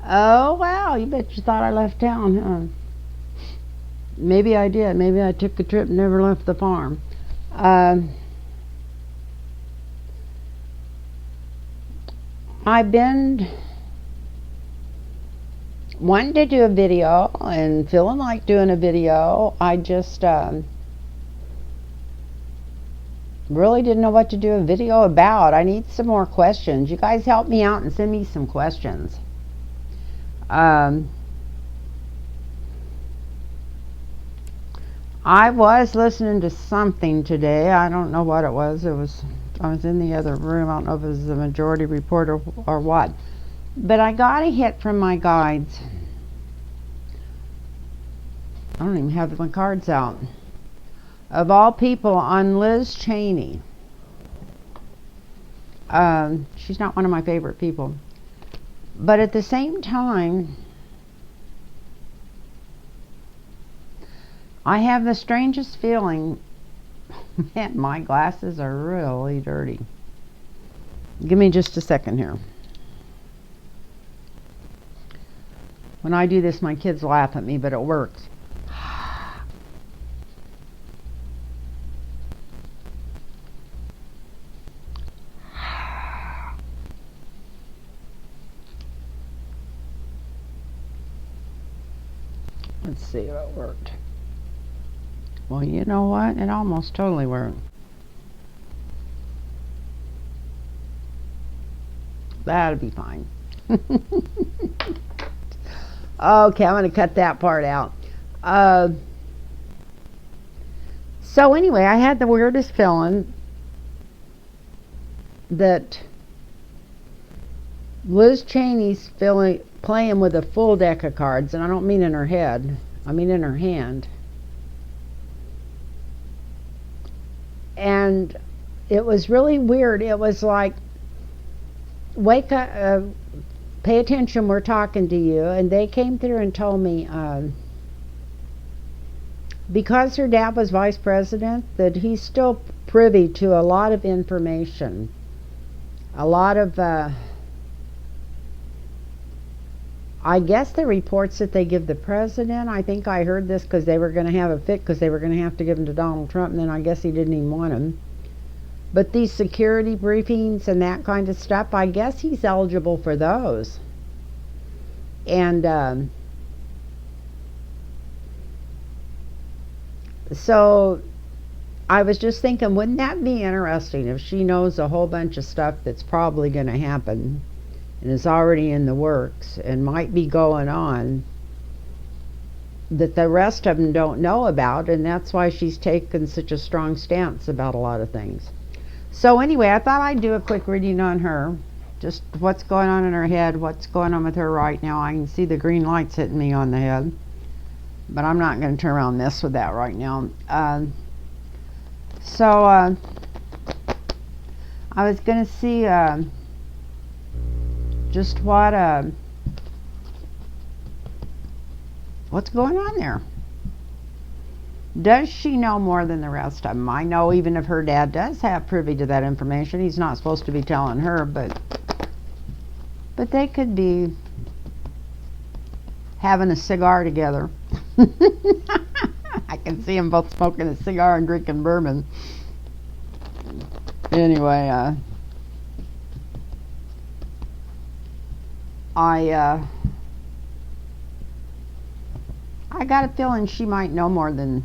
Oh, wow, you bet you thought I left town, huh? Maybe I did. Maybe I took a trip and never left the farm. Um, I've been wanting to do a video and feeling like doing a video. I just really didn't know what to do a video about. I need some more questions. You guys help me out and send me some questions. I was listening to something today. I don't know what it was. I was in the other room. I don't know if it was the Majority Report or what. But I got a hit from my guides. I don't even have my cards out. Of all people, on Liz Cheney. She's not one of my favorite people. But at the same time, I have the strangest feeling. Man, my glasses are really dirty. Give me just a second here. When I do this, my kids laugh at me, but it works. Let's see if it worked. Well, you know what? It almost totally worked. That'll be fine. Okay, I'm going to cut that part out. So anyway, I had the weirdest feeling that Liz Cheney's playing with a full deck of cards, and I don't mean in her head, I mean in her hand. And it was really weird. It was like, wake up, pay attention, we're talking to you. And they came through and told me, because her dad was vice president, that he's still privy to a lot of information. A lot of, I guess the reports that they give the president, I think I heard this because they were going to have a fit because they were going to have to give them to Donald Trump, and then I guess he didn't even want them. But these security briefings and that kind of stuff, I guess he's eligible for those. And so I was just thinking, wouldn't that be interesting if she knows a whole bunch of stuff that's probably going to happen and is already in the works and might be going on that the rest of them don't know about, and that's why she's taken such a strong stance about a lot of things. So anyway, I thought I'd do a quick reading on her, just what's going on in her head, what's going on with her right now. I can see the green lights hitting me on the head, but I'm not going to turn around and mess with that right now. So I was going to see just what's going on there. Does she know more than the rest of them? I know even if her dad does have privy to that information, he's not supposed to be telling her, but they could be having a cigar together. I can see them both smoking a cigar and drinking bourbon. Anyway, I got a feeling she might know more than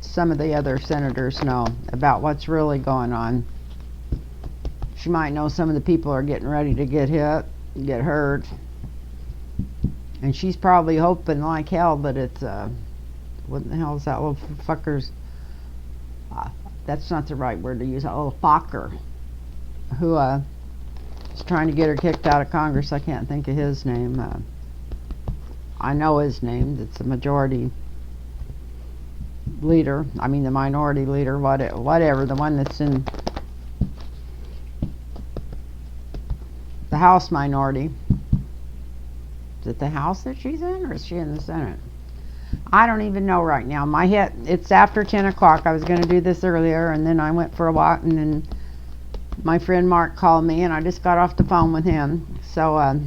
some of the other senators know about what's really going on. She might know some of the people are getting ready to get hit, get hurt. And she's probably hoping like hell that it's, what the hell is that little fucker's, that's not the right word to use, that little fucker who is trying to get her kicked out of Congress. I can't think of his name. I know his name. It's the majority leader. I mean the minority leader, whatever, the one that's in the House minority. Is it the House that she's in, or is she in the Senate? I don't even know right now. My head, it's after 10 o'clock. I was going to do this earlier, and then I went for a walk, and then my friend Mark called me, and I just got off the phone with him. So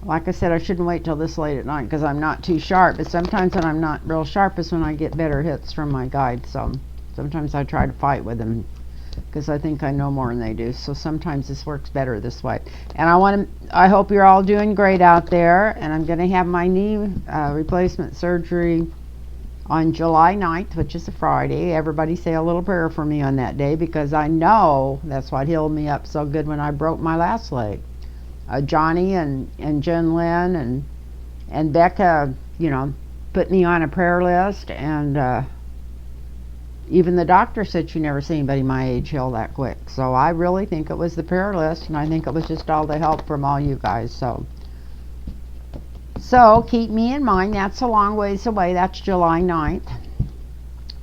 Like I said, I shouldn't wait till this late at night because I'm not too sharp. But sometimes when I'm not real sharp is when I get better hits from my guides. So sometimes I try to fight with them because I think I know more than they do. So sometimes this works better this way. And I hope you're all doing great out there. And I'm going to have my knee replacement surgery on July 9th, which is a Friday. Everybody say a little prayer for me on that day because I know that's what healed me up so good when I broke my last leg. Johnny and Jen Lynn and Becca, you know, put me on a prayer list, and even the doctor said she never seen anybody my age heal that quick. So I really think it was the prayer list, and I think it was just all the help from all you guys. So keep me in mind. That's a long ways away. That's July 9th.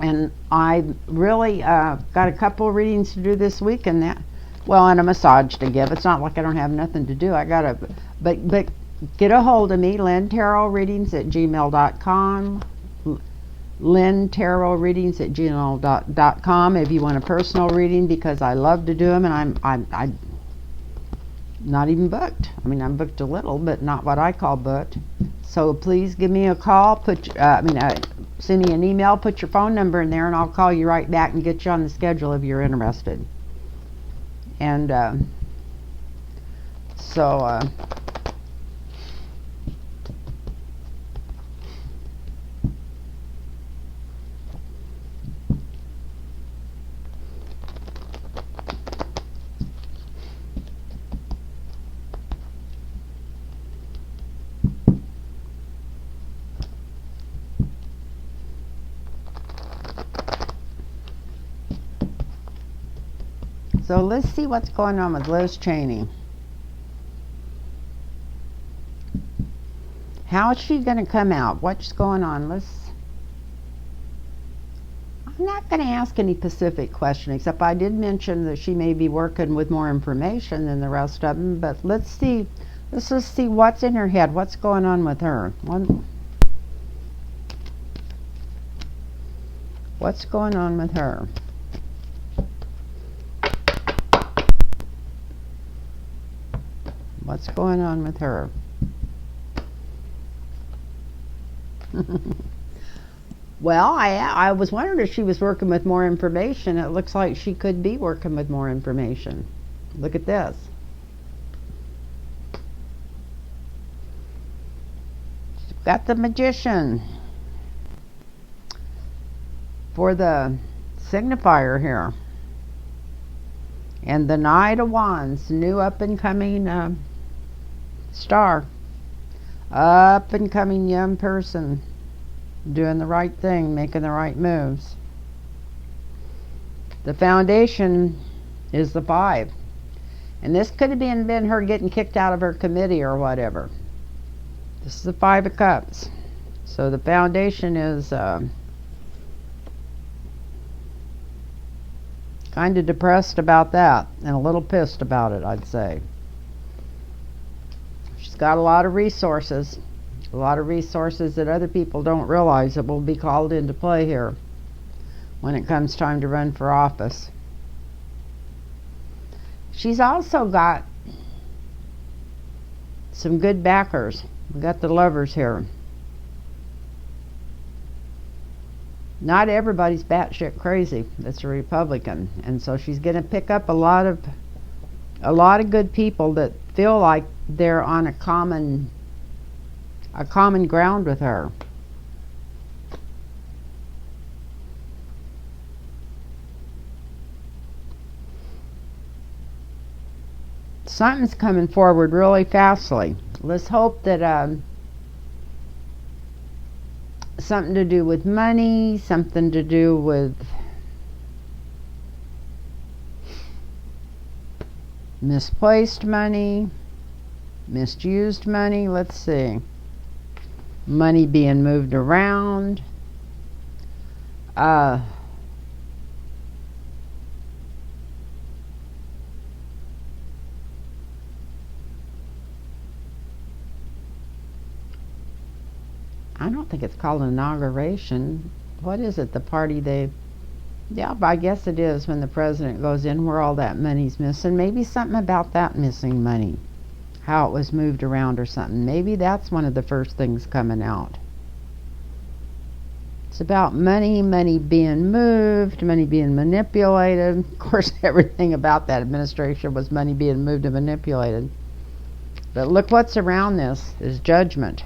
And I really got a couple of readings to do this week, and and a massage to give. It's not like I don't have nothing to do. But get a hold of me, lynntarotreadings@gmail.com. lynntarotreadings@gmail.com if you want a personal reading, because I love to do them, and I'm not even booked. I mean, I'm booked a little, but not what I call booked. So please give me a call. Send me an email. Put your phone number in there, and I'll call you right back and get you on the schedule if you're interested. And so let's see what's going on with Liz Cheney. How is she going to come out? What's going on? I'm not going to ask any specific question, except I did mention that she may be working with more information than the rest of them. But let's see. Let's just see what's in her head. What's going on with her? What's going on with her? What's going on with her? Well, I was wondering if she was working with more information. It looks like she could be working with more information. Look at this. She's got the Magician for the signifier here. And the Knight of Wands, new up-and-coming star. Up-and-coming young person. Doing the right thing, making the right moves. The foundation is the 5. And this could have been her getting kicked out of her committee or whatever. This is the 5 of Cups. So the foundation is kind of depressed about that, and a little pissed about it, I'd say. She's got a lot of resources. A lot of resources that other people don't realize that will be called into play here when it comes time to run for office. She's also got some good backers. We've got the Lovers here. Not everybody's batshit crazy that's a Republican, and so she's going to pick up a lot of good people that feel like they're on a common ground with her. Something's coming forward really fastly. Let's hope that something to do with money, something to do with misplaced money, misused money. Let's see. Money being moved around. I don't think it's called an inauguration. What is it? The party yeah, I guess it is when the president goes in where all that money's missing. Maybe something about that missing money. how it was moved around or something. Maybe that's one of the first things coming out. It's about money being moved, money being manipulated. Of course, everything about that administration was money being moved and manipulated. But look what's around this is judgment.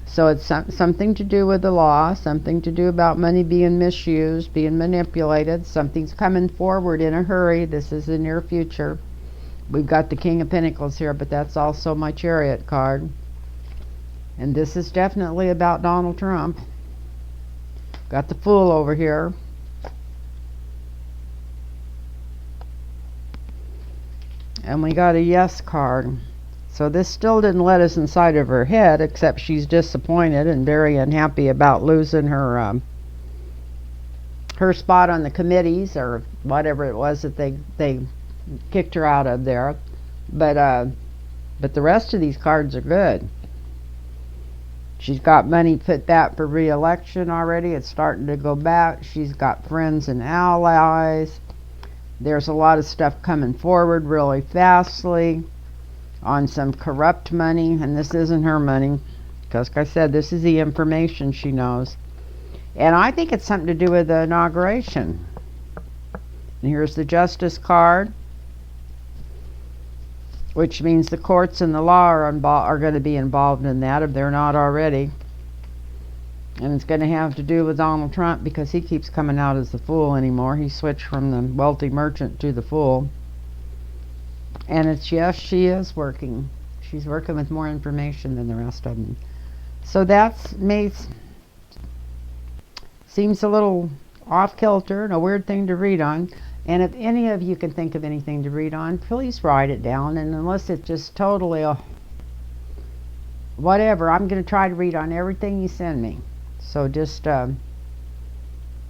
So it's something to do with the law, something to do about money being misused, being manipulated. Something's coming forward in a hurry. This is the near future. We've got the King of Pentacles here, but that's also my Chariot card. And this is definitely about Donald Trump. Got the Fool over here. And we got a Yes card. So this still didn't let us inside of her head, except she's disappointed and very unhappy about losing her her spot on the committees or whatever it was that they kicked her out of there. But the rest of these cards are good. She's got money put back for re-election already. It's starting to go back. She's got friends and allies. There's a lot of stuff coming forward really fastly on some corrupt money, and this isn't her money, because like I said, this is the information she knows. And I think it's something to do with the inauguration. And here's the Justice card, which means the courts and the law are going to be involved in that if they're not already. And it's going to have to do with Donald Trump, because he keeps coming out as the Fool anymore. He switched from the wealthy merchant to the Fool. And it's, yes, she is working. She's working with more information than the rest of them. So that's seems a little off kilter and a weird thing to read on. And if any of you can think of anything to read on, please write it down. And unless it's just totally whatever, I'm going to try to read on everything you send me. So just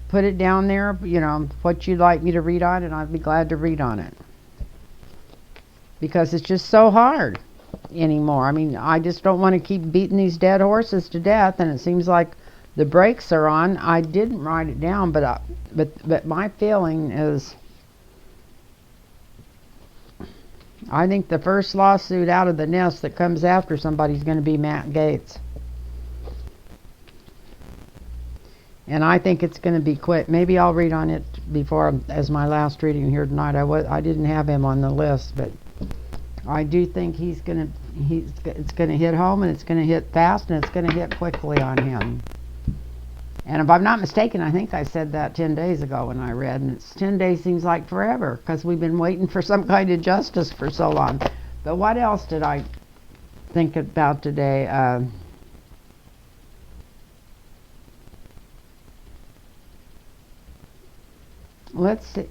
put it down there, you know, what you'd like me to read on, and I'd be glad to read on it. Because it's just so hard anymore. I mean, I just don't want to keep beating these dead horses to death, and it seems like the brakes are on. I didn't write it down, but my feeling is, I think the first lawsuit out of the nest that comes after somebody's going to be Matt Gaetz. And I think it's going to be quick. Maybe I'll read on it before, as my last reading here tonight. I didn't have him on the list, but I do think it's going to hit home, and it's going to hit fast, and it's going to hit quickly on him. And if I'm not mistaken, I think I said that 10 days ago when I read, and it's 10 days seems like forever, because we've been waiting for some kind of justice for so long. But what else did I think about today? Let's see.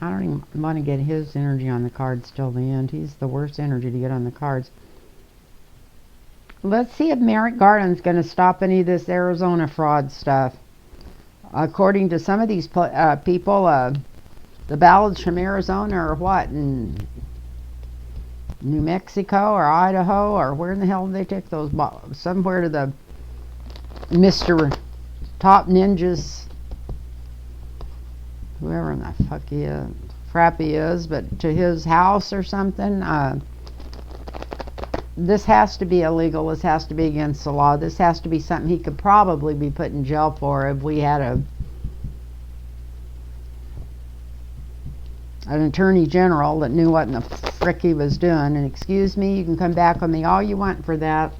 I don't even want to get his energy on the cards till the end. He's the worst energy to get on the cards. Let's see if Merrick Garland's going to stop any of this Arizona fraud stuff. According to some of these people, the ballots from Arizona are what? In New Mexico or Idaho, or where in the hell did they take those? Somewhere to the Mr. Top Ninjas, whoever in the fuck he is, crap he is, but to his house or something. This has to be illegal. This has to be against the law. This has to be something he could probably be put in jail for if we had an attorney general that knew what in the frick he was doing. And excuse me, you can come back on me all you want for that.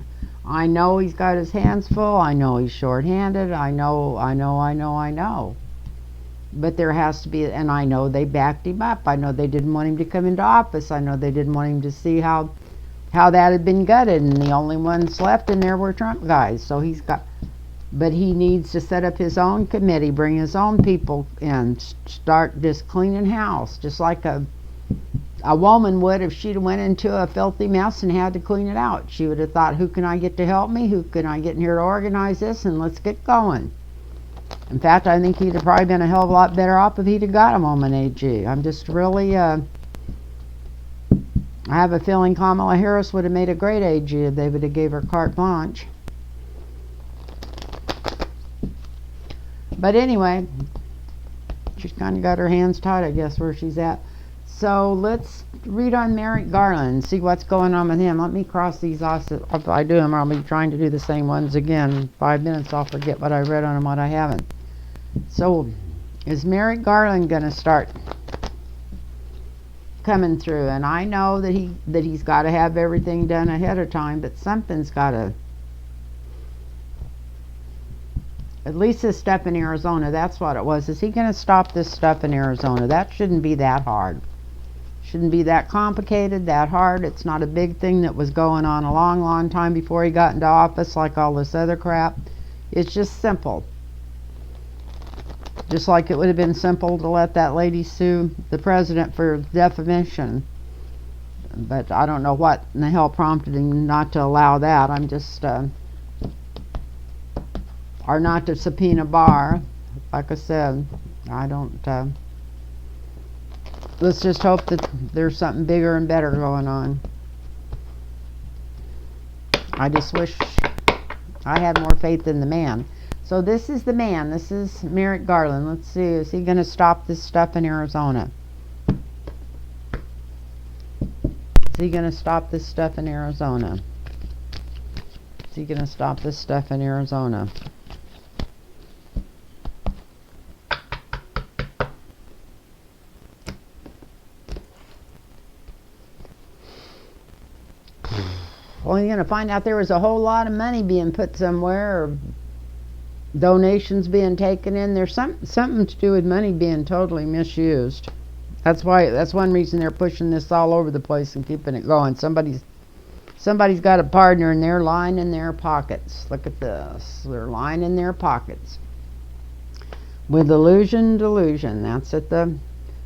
I know he's got his hands full. I know he's short-handed. I know. But there has to be, and I know they backed him up. I know they didn't want him to come into office. I know they didn't want him to see how that had been gutted, and the only ones left in there were Trump guys. So but he needs to set up his own committee, bring his own people in, start just cleaning house, just like a woman would if she'd went into a filthy mess and had to clean it out. She would have thought, who can I get to help me? Who can I get in here to organize this? And let's get going. In fact, I think he'd have probably been a hell of a lot better off if he'd have got a woman AG. I'm just really, I have a feeling Kamala Harris would have made a great AG if they would have gave her carte blanche. But anyway, she's kind of got her hands tied, I guess, where she's at. So let's read on Merrick Garland, see what's going on with him. Let me cross these off. If I do them, I'll be trying to do the same ones again. In 5 minutes, I'll forget what I read on and what I haven't. So, is Merrick Garland going to start coming through? And I know that he's got to have everything done ahead of time, but something's got to. At least this stuff in Arizona, that's what it was. Is he going to stop this stuff in Arizona? That shouldn't be that hard. Shouldn't be that complicated, that hard. It's not a big thing that was going on a long, long time before he got into office like all this other crap. It's just simple. Just like it would have been simple to let that lady sue the president for defamation. But I don't know what in the hell prompted him not to allow that. I'm just... or not to subpoena Barr. Like I said, I don't... let's just hope that there's something bigger and better going on. I just wish I had more faith in the man. So this is the man. This is Merrick Garland. Let's see. Is he going to stop this stuff in Arizona? Is he going to stop this stuff in Arizona? Is he going to stop this stuff in Arizona? Well, you're going to find out there was a whole lot of money being put somewhere, or donations being taken in. There's something to do with money being totally misused. That's one reason they're pushing this all over the place and keeping it going. Somebody's got a partner and they're lying in their pockets. Look at this. They're lying in their pockets. With delusion. That's at the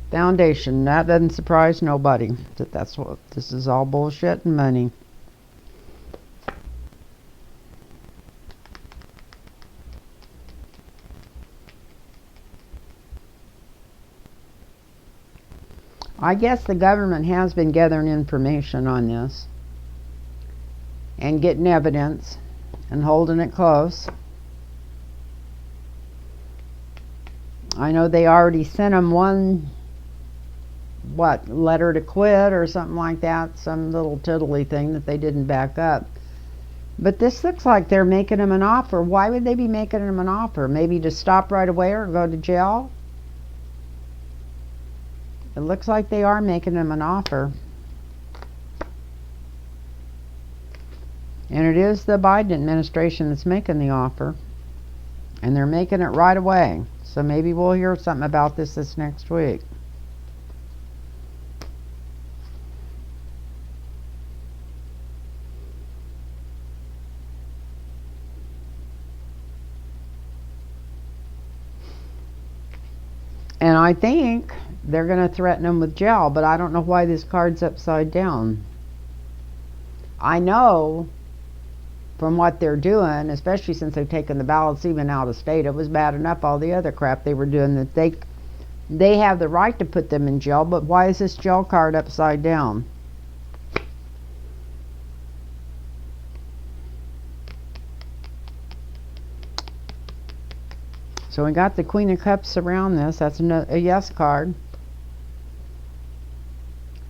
foundation. That doesn't surprise nobody. That's what this is, all bullshit and money. I guess the government has been gathering information on this and getting evidence and holding it close. I know they already sent them one, letter to quit or something like that, some little tiddly thing that they didn't back up. But this looks like they're making them an offer. Why would they be making them an offer? Maybe to stop right away or go to jail? It looks like they are making them an offer. And it is the Biden administration that's making the offer. And they're making it right away. So maybe we'll hear something about this next week. And I think they're going to threaten them with jail, but I don't know why this card's upside down. I know from what they're doing, especially since they've taken the ballots even out of state, it was bad enough all the other crap they were doing, that they have the right to put them in jail, but why is this jail card upside down? So we got the Queen of Cups around this. That's a yes card.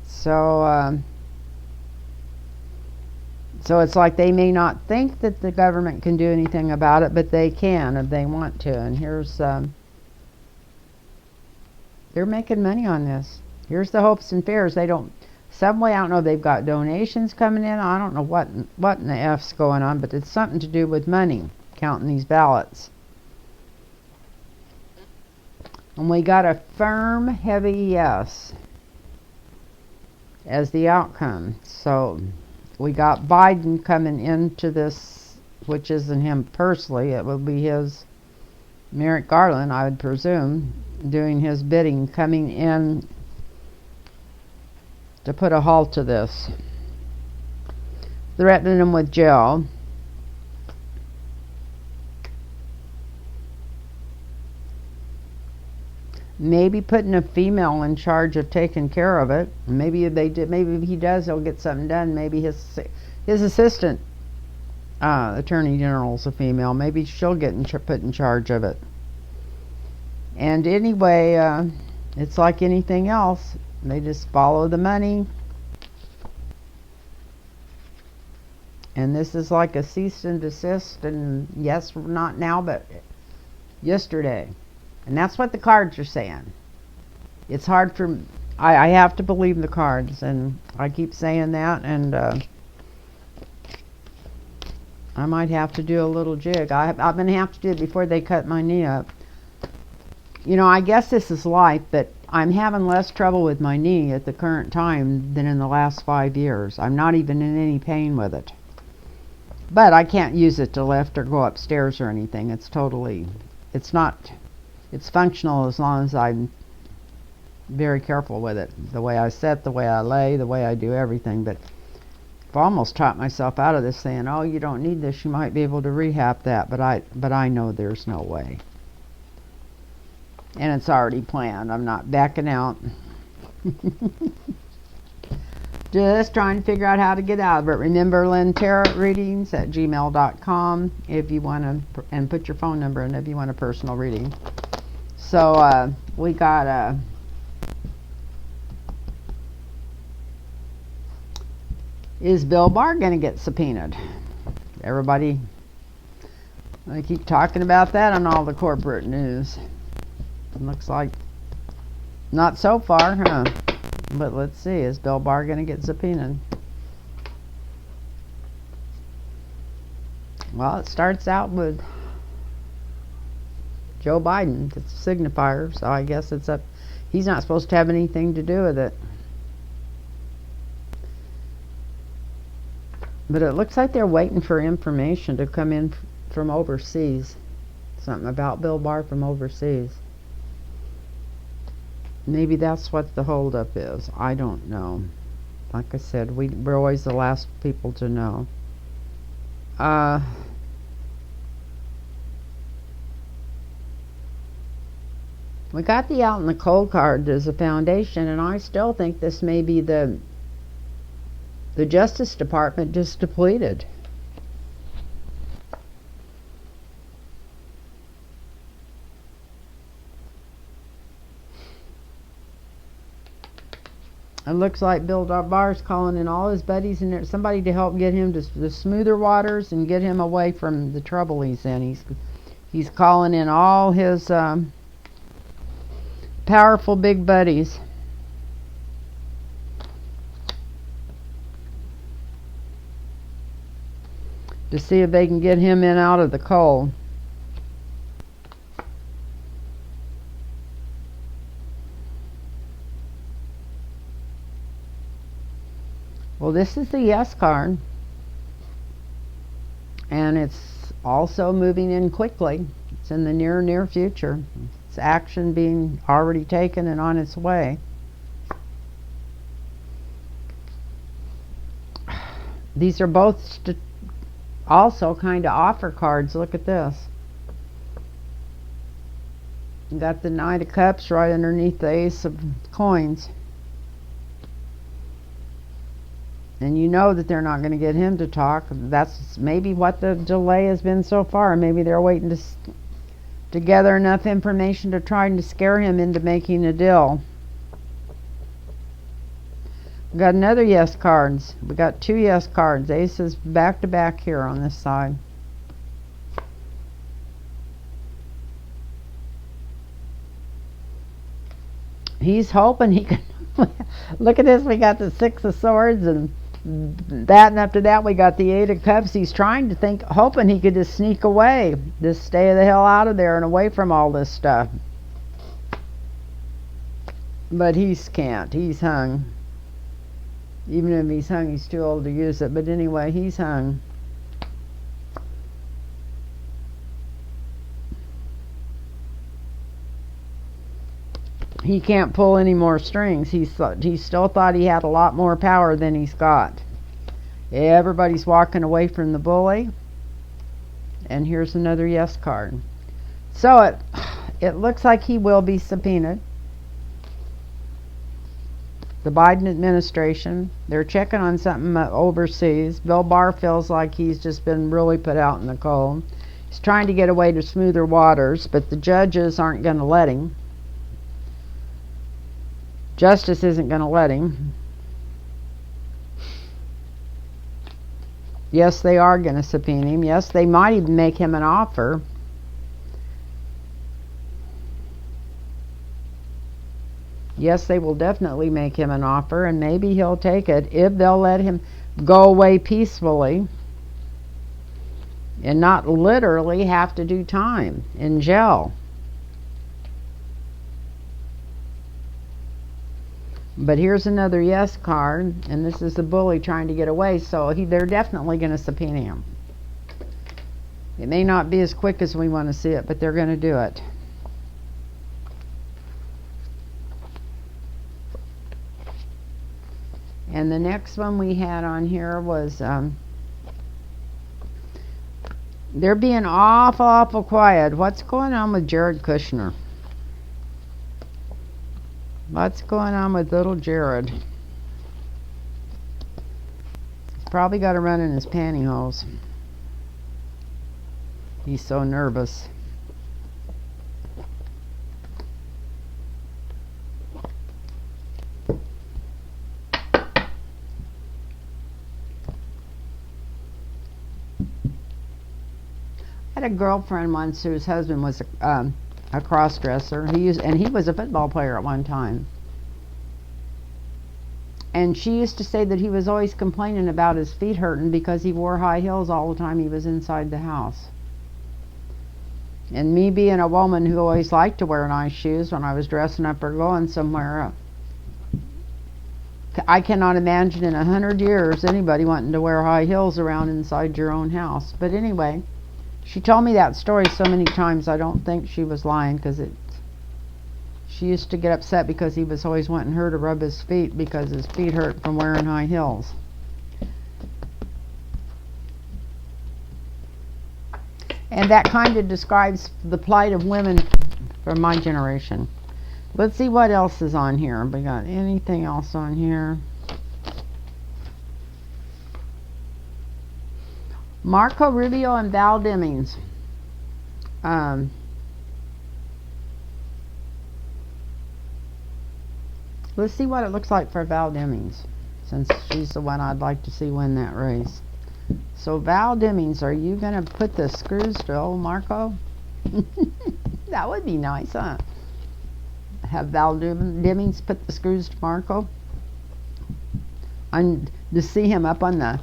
So it's like they may not think that the government can do anything about it, but they can if they want to. And here's they're making money on this. Here's the hopes and fears. They don't, some way, I don't know, they've got donations coming in. I don't know what in the F's going on, but it's something to do with money, counting these ballots. And we got a firm, heavy yes as the outcome. So we got Biden coming into this, which isn't him personally. It will be his, Merrick Garland, I would presume, doing his bidding, coming in to put a halt to this. Threatening him with jail. Maybe putting a female in charge of taking care of it. Maybe if they did. Maybe if he does, he'll get something done. Maybe his assistant attorney general's a female. Maybe she'll get put in charge of it. And anyway, it's like anything else. They just follow the money. And this is like a cease and desist, and yes, not now, but yesterday. And that's what the cards are saying. It's hard for, I have to believe the cards, and I keep saying that, and I might have to do a little jig. I'm going to have to do it before they cut my knee up. You know, I guess this is life, but I'm having less trouble with my knee at the current time than in the last 5 years. I'm not even in any pain with it. But I can't use it to lift or go upstairs or anything. It's totally, it's functional as long as I'm very careful with it. The way I sit, the way I lay, the way I do everything. But I've almost talked myself out of this, saying, oh, you don't need this, you might be able to rehab that. But I know there's no way. And it's already planned. I'm not backing out. Just trying to figure out how to get out of it. Remember, Lynn Tarot Readings at gmail.com if you want to, and put your phone number in if you want a personal reading. So we got is Bill Barr going to get subpoenaed? Everybody, I keep talking about that on all the corporate news. It looks like not so far, huh? But let's see, is Bill Barr going to get subpoenaed? Well, it starts out with Joe Biden. It's a signifier, so I guess it's up. He's not supposed to have anything to do with it. But it looks like they're waiting for information to come in from overseas. Something about Bill Barr from overseas. Maybe that's what the holdup is. I don't know. Like I said, we're always the last people to know. We got the out in the cold card as a foundation, and I still think this may be the Justice Department just depleted. It looks like Bill Barr's calling in all his buddies and there's somebody to help get him to the smoother waters and get him away from the trouble he's in. He's calling in all his powerful big buddies. To see if they can get him in out of the cold. Well, this is the yes card, and it's also moving in quickly. It's in the near future. It's action being already taken and on its way. These are both also kind of offer cards. Look at this. You got the Knight of Cups right underneath the Ace of Coins. And you know that they're not going to get him to talk. That's maybe what the delay has been so far. Maybe they're waiting to gather enough information to try to scare him into making a deal. We got another yes cards. We got 2 yes cards. Aces back to back here on this side. He's hoping he can. Look at this. We got the 6 of Swords and that, and after that we got the 8 of Cups. He's trying to think, hoping he could just sneak away, just stay the hell out of there and away from all this stuff. But he can't. He's hung. Even if he's hung, he's too old to use it. But anyway, he's hung. He can't pull any more strings. He still thought he had a lot more power than he's got. Everybody's walking away from the bully. And here's another yes card. So it looks like he will be subpoenaed. The Biden administration, they're checking on something overseas. Bill Barr feels like he's just been really put out in the cold. He's trying to get away to smoother waters, but the judges aren't going to let him. Justice isn't going to let him. Yes, they are going to subpoena him. Yes, they might even make him an offer. Yes, they will definitely make him an offer, and maybe he'll take it if they'll let him go away peacefully and not literally have to do time in jail. But here's another yes card, and this is the bully trying to get away, so they're definitely going to subpoena him. It may not be as quick as we want to see it, but they're going to do it. And the next one we had on here was they're being awful quiet. What's going on with Jared Kushner? What's going on with little Jared? He's probably got to run in his pantyhose. He's so nervous. I had a girlfriend once whose husband was a cross-dresser. He was a football player at one time. And she used to say that he was always complaining about his feet hurting because he wore high heels all the time he was inside the house. And me being a woman who always liked to wear nice shoes when I was dressing up or going somewhere, I cannot imagine in 100 years anybody wanting to wear high heels around inside your own house. But anyway, she told me that story so many times I don't think she was lying, because she used to get upset because he was always wanting her to rub his feet because his feet hurt from wearing high heels. And that kind of describes the plight of women from my generation. Let's see what else is on here. We got anything else on here? Marco Rubio and VAL Demings. Let's see what it looks like for VAL Demings, since she's the one I'd like to see win that race. So VAL Demings, are you going to put the screws to old Marco? That would be nice, huh? Have VAL Demings put the screws to Marco? And to see him up on the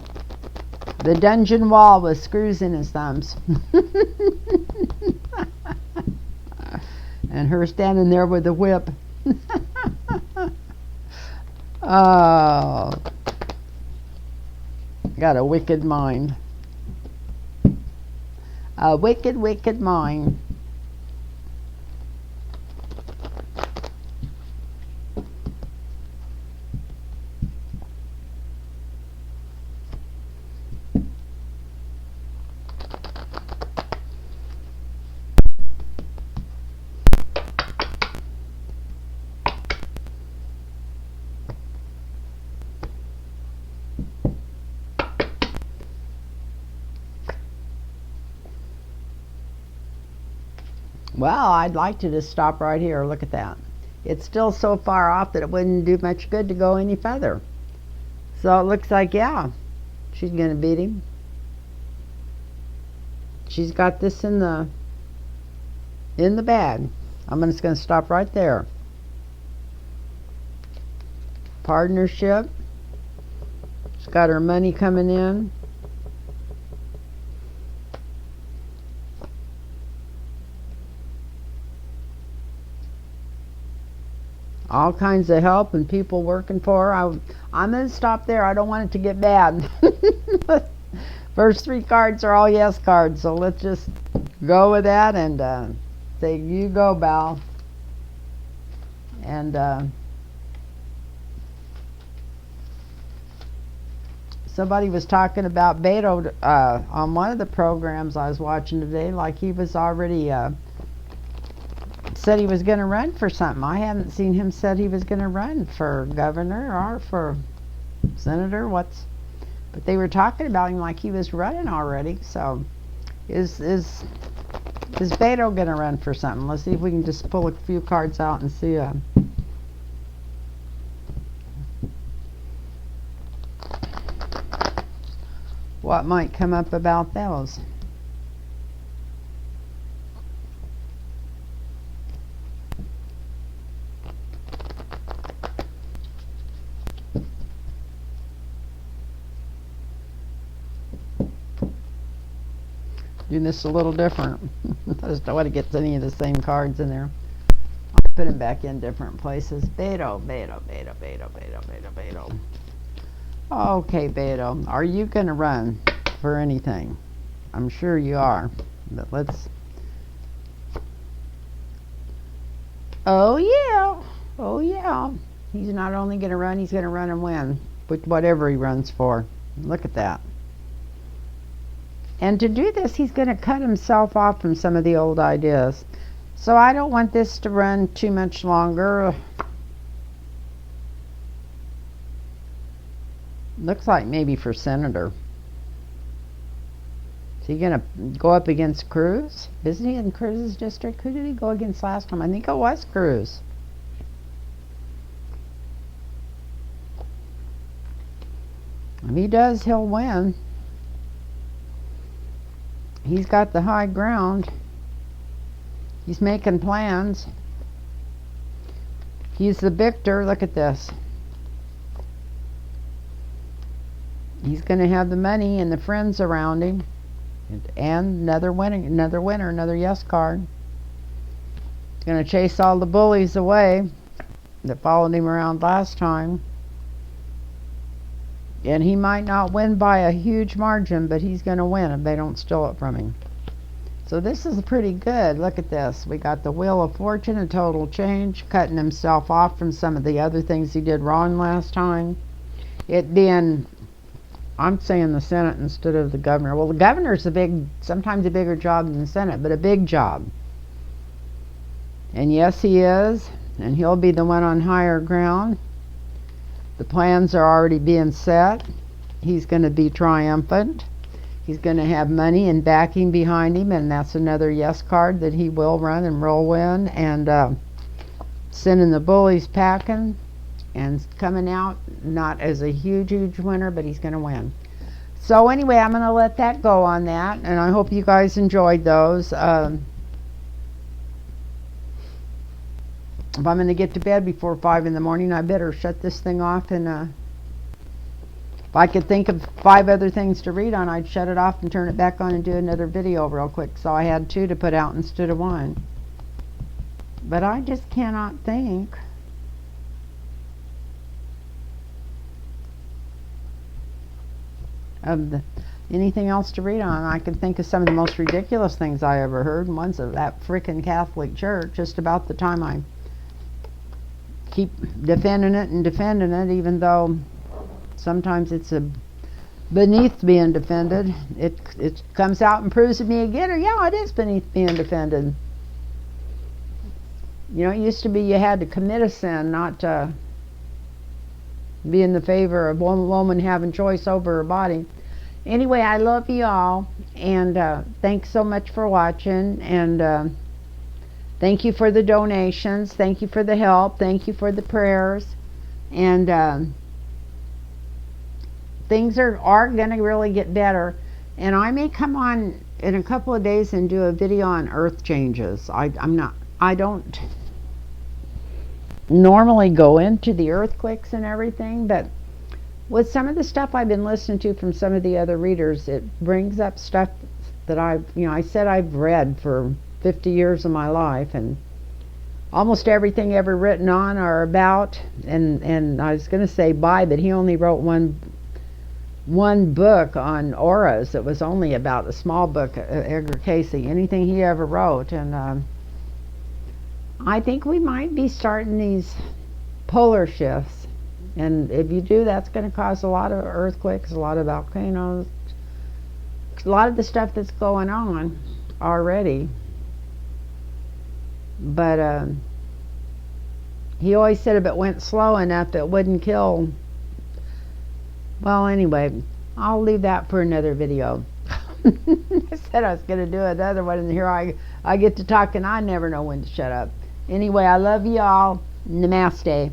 dungeon wall with screws in his thumbs. And her standing there with a whip. Oh, got a wicked mind. A wicked mind. Well, I'd like to just stop right here. Look at that. It's still so far off that it wouldn't do much good to go any further. So it looks like, yeah, she's going to beat him. She's got this in the bag. I'm just going to stop right there. Partnership. She's got her money coming in. All kinds of help and people working for her. I'm going to stop there. I don't want it to get bad. First three cards are all yes cards, so let's just go with that and say, you go, Val. And somebody was talking about Beto on one of the programs I was watching today, like he was already said he was going to run for something. I haven't seen him said he was going to run for governor or for senator. But they were talking about him like he was running already. So is Beto going to run for something? Let's see if we can just pull a few cards out and see. what might come up about those. Do this a little different. I just don't want to get any of the same cards in there. I'll put them back in different places. Beto. Okay, Beto, are you going to run for anything? I'm sure you are, but let's... Oh yeah, he's not only going to run, he's going to run and win with whatever he runs for. Look at that. And to do this, he's going to cut himself off from some of the old ideas. So I don't want this to run too much longer. Looks like maybe for senator. Is he going to go up against Cruz? Isn't he in Cruz's district? Who did he go against last time? I think it was Cruz. If he does, he'll win. He's got the high ground. He's making plans. He's the victor. Look at this. He's going to have the money and the friends around him. And another winner, another yes card. He's going to chase all the bullies away that followed him around last time. And he might not win by a huge margin, but he's going to win if they don't steal it from him. So this is pretty good. Look at this. We got the Wheel of Fortune, a total change, cutting himself off from some of the other things he did wrong last time. It being, I'm saying the Senate instead of the governor. Well, the governor's sometimes a bigger job than the Senate, but a big job. And yes, he is, and he'll be the one on higher ground. The plans are already being set. He's going to be triumphant. He's going to have money and backing behind him, and that's another yes card that he will run and will win. And sending the bullies packing and coming out not as a huge winner, but he's going to win. So anyway, I'm going to let that go on that, and I hope you guys enjoyed those. If I'm going to get to bed before 5 in the morning, I better shut this thing off. And if I could think of 5 other things to read on, I'd shut it off and turn it back on and do another video real quick. So I had 2 to put out instead of 1. But I just cannot think of anything else to read on. I can think of some of the most ridiculous things I ever heard. One's of that frickin' Catholic Church, just about the time I keep defending it, even though sometimes it's beneath being defended. It comes out and proves to me again, or yeah, it is beneath being defended. You know, it used to be you had to commit a sin, not be in the favor of one woman having choice over her body. Anyway, I love you all, and thanks so much for watching, and thank you for the donations, thank you for the help, thank you for the prayers, and things are going to really get better. And I may come on in a couple of days and do a video on earth changes. I don't normally go into the earthquakes and everything, but with some of the stuff I've been listening to from some of the other readers, it brings up stuff that I said I've read for 50 years of my life, and almost everything ever written on or about, and I was going to say by, but he only wrote one book on auras. It was only about a small book, Edgar Casey, anything he ever wrote. And I think we might be starting these polar shifts, and if you do, that's going to cause a lot of earthquakes, a lot of volcanoes, a lot of the stuff that's going on already. But he always said if it went slow enough, it wouldn't kill. Well, anyway, I'll leave that for another video. I said I was going to do another one, and here I get to talk, and I never know when to shut up. Anyway, I love you all. Namaste.